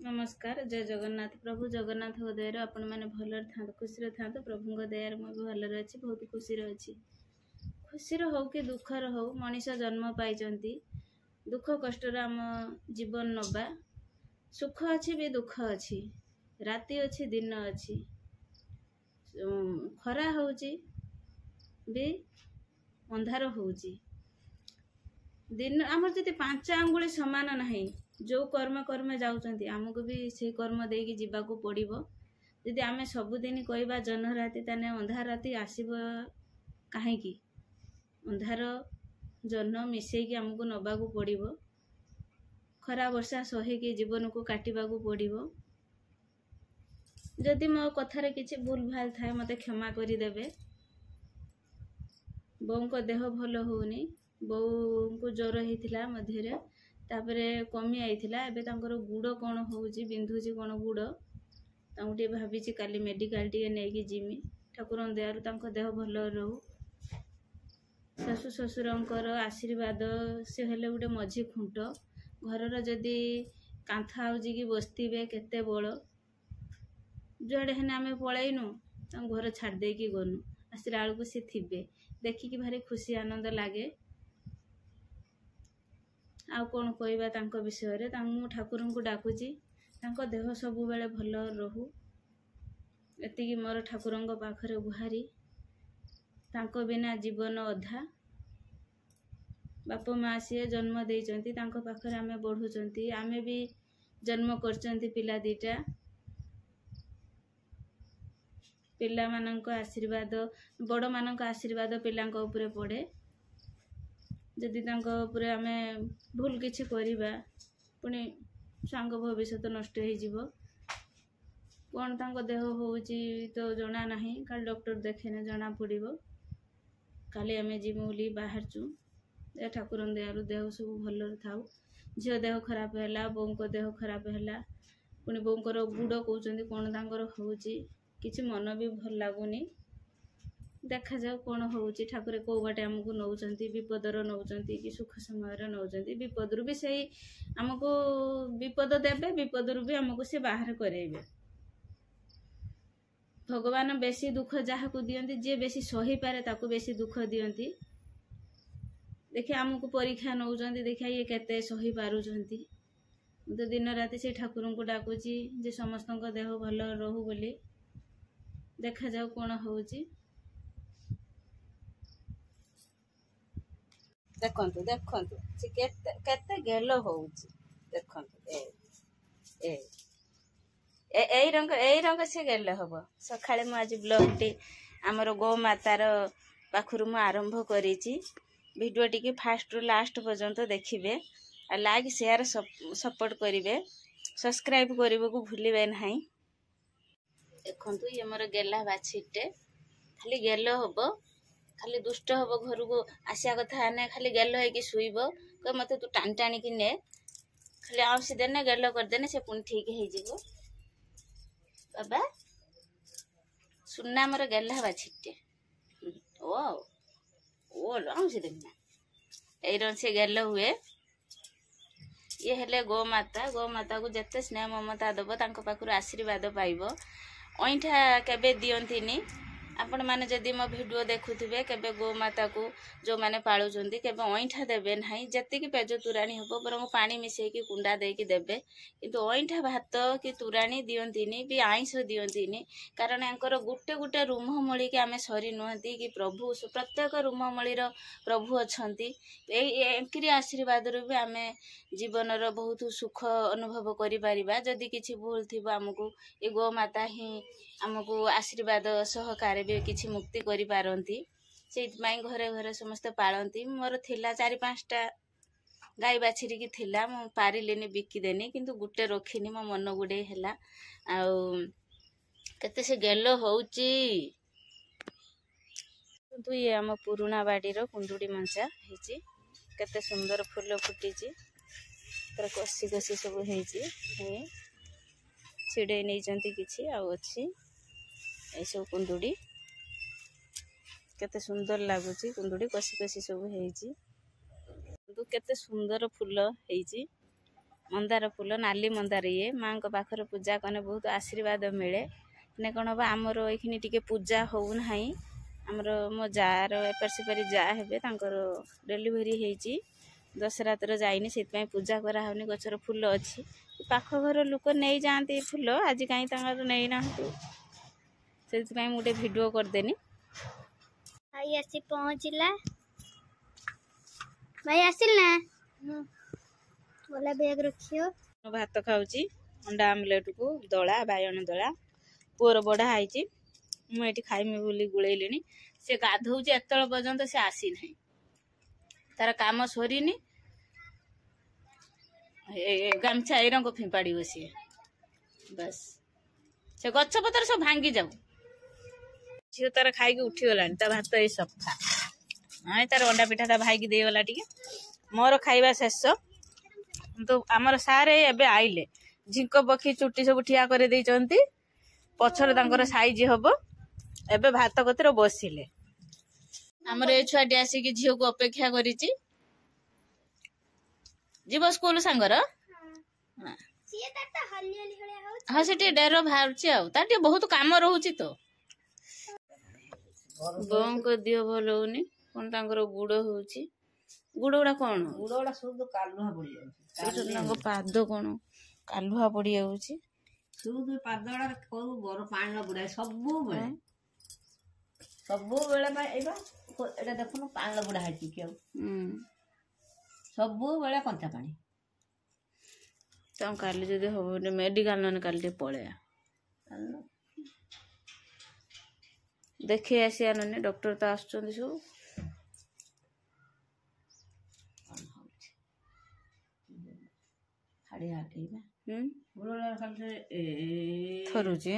नमस्कार। जय जगन्नाथ। प्रभु जगन्नाथ दयार आपण मैंने भलर था खुशी था प्रभु दयार मुझे भलर अच्छी बहुत खुशी अच्छी खुशी हो कि दुखर हो मनीष जन्म पाई दुख कष्ट आम जीवन नवा सुख अच्छी भी दुख अच्छी राति अच्छी दिन अच्छी खरा होची भी अंधार होची दिन आमर जदि पांच आंगुली समान नहीं जो कर्म कर्म जाऊँच आमको भी से कर्म देकी जीवाकू पड़ो जदि आम सबुदिन कहवा जन राति ताने अंधार राति आसब कहीं अंधार जन मिसेकी आमको नबाकू पड़ो खरा वर्षा सहेकी जीवन को काटवा पड़ो जदि मो कथार किसी भूल भाल थाए मत क्षमा करदेवे बों को देह भल होनी बो को ज्वर होता मध्य तापरे कमी आईला एबे गुड़ कौन होउची बिंधुची कौन गुड़ तांटे भाभी काली मेडिकल टी नहीं जिमी ठाकुर दयारु तांको देह भल रहू शाशु शशुरंकर आशीर्वाद से हेले गोटे मझी खुंट घरर जदि कांथा आउजी कि बसथिबे केते बळ जुआडे हेने आमे पळैनु घर छाड़ देकी गनु आसरा आलू से थिबे देखिकी भारी खुशी आनंद लागे आउ कौन कहवा तांको विषय रे मु ठाकुर को डाकुची तांको देह सब बेले भल रहू एतिकी मोर ठाकुर पाखरे गुहारी तांको बिना जीवन अधा बाप माँ सी जन्म देइचंती तांको पाखरे आमे बढ़ुचंती आमे भी जन्म करचंती पिला दीटा पिला मानक आशीर्वाद बड़ मानक आशीर्वाद पिलांक उपरे पड़े जदि तांको आमे भूल किछि करिबा पुणी सांग भविष्य नष्ट हो कौन तांको देह होउची तो जना नहीं काल डॉक्टर देखेने जना पड़ो काली आमे जिमुली बाहरचु ठाकुर दयारु देह सब भल थाउ झील देह खराब है बों को देह खराब है पुणी बोंकर गुड़ कहते कौन तांकर होउची किछि मन भी भल लगुनी देखा जाऊ कौन होउची ठाकुर कौ बाटे आमको नौचंती विपदर नौचंती कि सुख समय नौचंती विपदरु भी सही आमको विपद देबे विपदरु भी आमको से बाहर करेबे भगवान बेसी दुख जहाँ को दियंती जे बेसी सही पारे ताको बेसी दुख दियंती देखिए आमको परीक्षा नौचंती देखिए ये केते सही पारुचंती तो दिन राति से ठाकुर को डाकुची जे समस्त देह भल रहू बोली देखा जाऊ कौन होउची देखंतु देखंतु से केते गेल होउची देखंतु ए रंग से गेल हबो सखाळे मु आज ब्लॉग टी हमर गो मातार पाखरु मु आरंभ करिची वीडियो टी के फास्ट रु लास्ट पर्यंत देखिबे आ लाइक शेयर सपोर्ट करिवे सब्सक्राइब करबो को भूलिबे नाही देखंतु ये मोर गेला बाछीटे खाली गेल हबो खाली दुष्ट हम घर को आसिया कथा ने खाली गेल है कि शुइब कह मत तू टाणी टाणी कि ने खाली आउसी देने गेल करदेने से पुणी ठीक हो बाबा सुना मोर गेल हवा छिटे ओ ओ आउसी देना एरन से गेल हुए ये हेले गो माता को जत्ते स्नेह ममता दब तांको पाखरु आशीर्वाद पाइबो ओइठा केबे दियंतिनी आपण माने जदि मो वीडियो देखुथिबे केबे गो माता को जो माने पाळुचंती केबे ओइठा देबे नाही जति कि पेज तुराणी हबो बरंग पानी मिसे कि कुंडा दे कि देबे किंतु ओइठा भात कि तुराणी दियंतिनी भी आइंस दियंतिनी कारण यांकर गुटे गुटे रूममळी के आमे सरी नहंती कि प्रभु प्रत्येक रूममळी रो प्रभु अछंती एंकरी आशीर्वाद रो भी आमे जीवन रो बहुत सुख अनुभव करि परिबा जदि किछि भूल थिबो हमकु ए गो माता ही हमकु आशीर्वाद सहकार भी किछि मुक्ति करि पारंती से घरे घरे समस्त पालती मोर थिला 4-5टा गाई बाछरी की थिला मु पारिलेनी बिकिदेनी किंतु गुटे रखिनी मो मन गुडे हैला आउ केते से गेल होउची तु ये हम पुरुणा बाड़ी रो कुंडुडी मंचा हेची केते सुंदर फूल फुटीची तर कसी कसी सब हेची हे छिड़े नै जंती किछि आउ अछि ए सब कुंडुडी केते सुंदर लागुची कुंडुडी कसी कसी सब हेची केते सुंदर फूल हेची मंदार फूल नाली मंदार ये माँ को पाखर पूजा कने बहुत आशीर्वाद मिले ने कौन हम आमर ये टी पूजा हो ना आमर मो जार एपार सेपारी जा हे डेलीवरी होती दशरा तर जाइनी से पूजा कराऊनी गचर फूल अच्छी पाख घर लोक नहीं जाती फूल आज कहीं नहीं ना से गोटे भिडियो करदेनी भाई आसी पहुँचला भाई आसिल ना बोला बैग रखियो भात खाऊची अंडा आमलेट को दला बायण दला पुअर बड़ा है मुझे खाइमी बोली गुड़ेली से गाधौचे एत पर्यंत से आसी ना तार काम सरीनी गामछा ए रंग फिंपाड़ सी बस से गछ पतर सब भांगी जाऊ झील तार खाई उठीगला भात ये सफा हाँ तार अंडा पिठा भाई की देगला टे मोर खाइबा शेष तो आमर सारे एबे आइले झिंक पक्षी चुट्टी सब ठिया कर पछर तांकर साइज हम एबे भात कतिर बसिले आमर ए छुआटी आसिक झील को अपेक्षा करिछि जीव स्कूल सांगर हाँ से डेर बाहर तार बहुत काम रोचे तो बों को दिह भल होनी कौन तांकर गुड़ होची गुड़ गुड़ा कौन गुड़ गुड़ा सब कालुहा पड़ी पाद कौन कालुहा पड़ी जाऊँ सब पाद गुड़ा कौन गर पानी न बुड़ाए सब बेले देखुन पानी न बुड़ा है सब बेले कंचा पानी तो काली जदि हम मेडिकल न काली पलैया देखे आसिया न डॉक्टर तो आसुच्च सब थरुची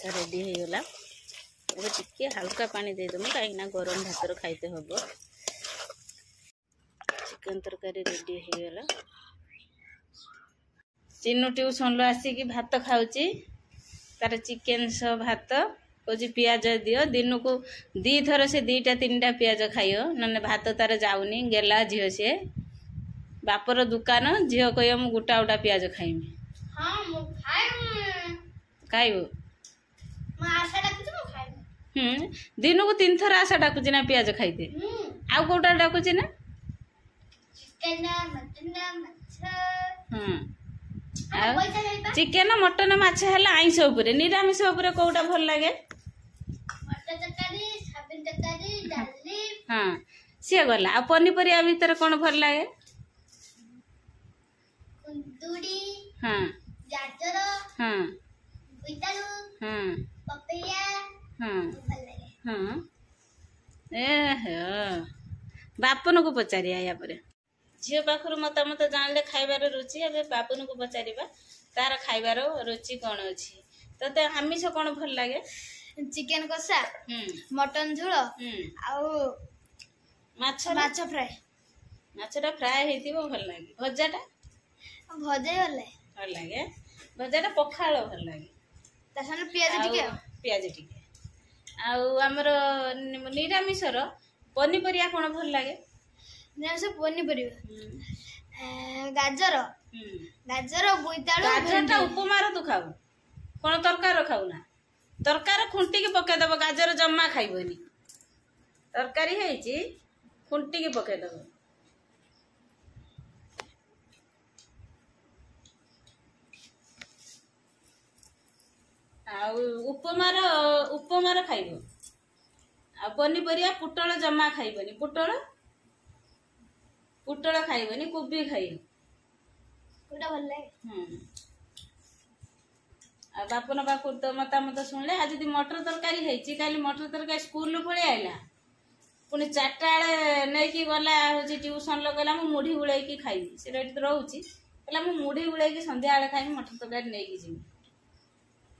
रेडी हो गला टिके हल्का पानी देदेमु कहीं गरम भातर खाइते हम चिकन तरकारी रेडी हो गला चिन्नू ट्यूशन आसिक भात खाऊची तार चिकेन सह भात कौच पियाज दियो दिन को दी थर से 2टा 3टा पियाज खाइयो न भात तार जाऊनी गेला झील सी बापर दुकान झील कह मु गोटा गोटा पियाज खाइमी खाइबो दिन को 3 थर आशा डाकुची ना पियाज खाइते आउ कोटा डाकुची ना चिकेन मटन माछ है आईस निरामिष कौटा भल लगे हाँ सी गला आ पनीपरिया भितर कौन भल लगे हाँ हाँ हाँ हाँ हाँ बापन को पचारिया या पर झील पाखर मतामत जानले खाइबार रुचि ए बापन को पचार तार खाइबार रुचि कौन अच्छी तते आमिष कौन भल लगे चिकेन कषा मटन झोल माछ फ्राए माछटा फ्राए हेतिबो भल लगे भजाटा भजा भल लगे भजाटा पखाल भल लगे ता साने पियाज टिके आमर निरामिषर पनीपरिया कौन भल लगे निरामिष पनीपरिया गाजर गाजर बोईतालु गाजरटा उपमार तू खाऊ कौन तरकार खाऊ ना तरकार खुंटिकी पकेदब गाजर जमा खाइबनी तरकारी है खुंटिकी पकेदब उपमार खाइब आ पनीपरिया पुटल जमा खाइबनी पुटल खाइबनी कोबी खाइब कोटा भल लागे बापन पाखु तो मतामत शुणले आज यदि मटर तरकारी है काली मटर तरकारी स्कूल पलि आइला पुणी 4टा बेले नहीं गला हूँ ट्यूशन लगला मु मुढ़ी गुड़ाई खाइबी से रोचे कहला मु मुढ़ी गुड़ाई संध्या बेले खाइबी मटर तरकारी नहीं जी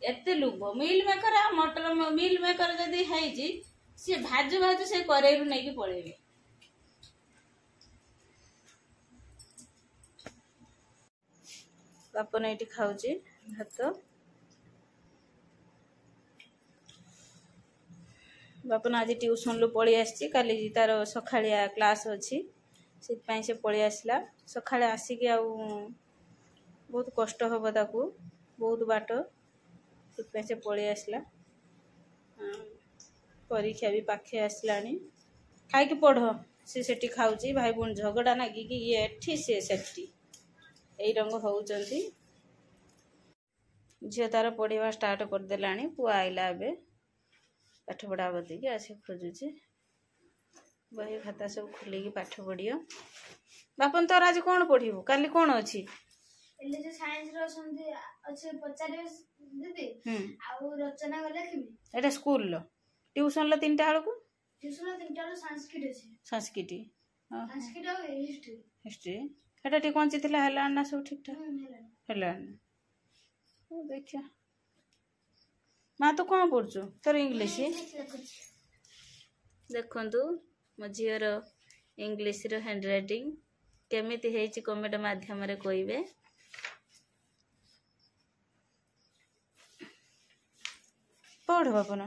एते लुभ मिल मेकर आ मटर मिल मेकर जदि है सी भाजु भाजु से करेई नहीं पलैबे बापन ये खाऊची भात बापन आज ट्यूशन रु पलि आसी काली तार सखालिया क्लास अच्छी से पलि आसला सखा आसिक बहुत कष्ट हम ताकू बहुत बाट से पलि आसला परीक्षा भी पाखे आसलानी खाई पढ़ सी सेठी खाऊची भाई बहन झगड़ा नागिकी ये एठी से सेठी यही रंग होउचंती झील तार पढ़ा स्टार्ट करदेला पुआ आइला ए पाठ पढ़ा बदी आसे खोजुचे बही खाता सब खोलिकी पाठ पढ़ियो बापन तोर आज कौन पढ़ू काली कौन अच्छी एले जो साइंस रो संधि अच्छे पचारे दीदी आउ रचना गले लिखबी एटा स्कूल लो ट्यूशन लो 3टा बेलू ट्यूशन 3टा रो संस्कृत अछि संस्कृत संस्कृत और हिस्ट्री हिस्ट्री एटा टी कोन चितला हला ना सब ठीक ठाक हला ओ देखिया माँ तो कौन पढ़ु तोर इंग्लिश देखंतु मो झीर इंग्लिश रो हैंड राइटिंग केमिति हेची कमेंट माध्यम रे कहिबे पढ़ बापन।